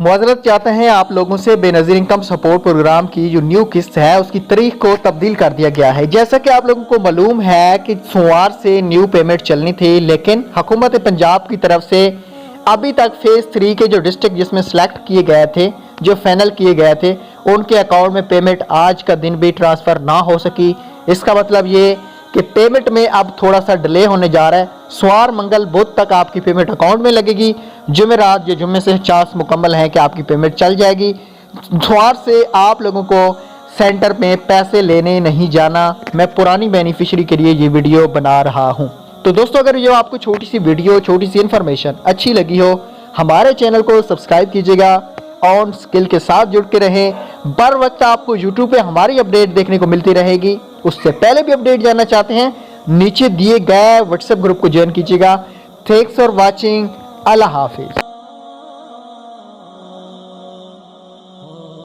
मुआवजत चाहते हैं आप लोगों से बेनज़ीर इनकम सपोर्ट प्रोग्राम की जो न्यू किस्त है उसकी तारीख को तब्दील कर दिया गया है। जैसा कि आप लोगों को मालूम है कि सोमवार से न्यू पेमेंट चलनी थी, लेकिन हुकूमत पंजाब की तरफ से अभी तक फेज़ 3 के जो डिस्ट्रिक्ट जिसमें सेलेक्ट किए गए थे, जो फाइनल किए गए थे, उनके अकाउंट में पेमेंट आज का दिन भी ट्रांसफ़र ना हो सकी। इसका मतलब ये कि पेमेंट में अब थोड़ा सा डिले होने जा रहा है। सोमवार मंगल बुध तक आपकी पेमेंट अकाउंट में लगेगी। जुमेरात जो जुम्मे से चांस मुकम्मल है कि आपकी पेमेंट चल जाएगी। सोमवार से आप लोगों को सेंटर में पैसे लेने नहीं जाना। मैं पुरानी बेनिफिशियरी के लिए ये वीडियो बना रहा हूँ। तो दोस्तों, अगर ये आपको छोटी सी वीडियो, छोटी सी इन्फॉर्मेशन अच्छी लगी हो, हमारे चैनल को सब्सक्राइब कीजिएगा, ऑन स्किल के साथ जुड़ के रहें। बर वक्त आपको यूट्यूब पे हमारी अपडेट देखने को मिलती रहेगी। उससे पहले भी अपडेट जानना चाहते हैं, नीचे दिए गए व्हाट्सएप ग्रुप को ज्वाइन कीजिएगा। Thanks for watching. Allah Hafiz.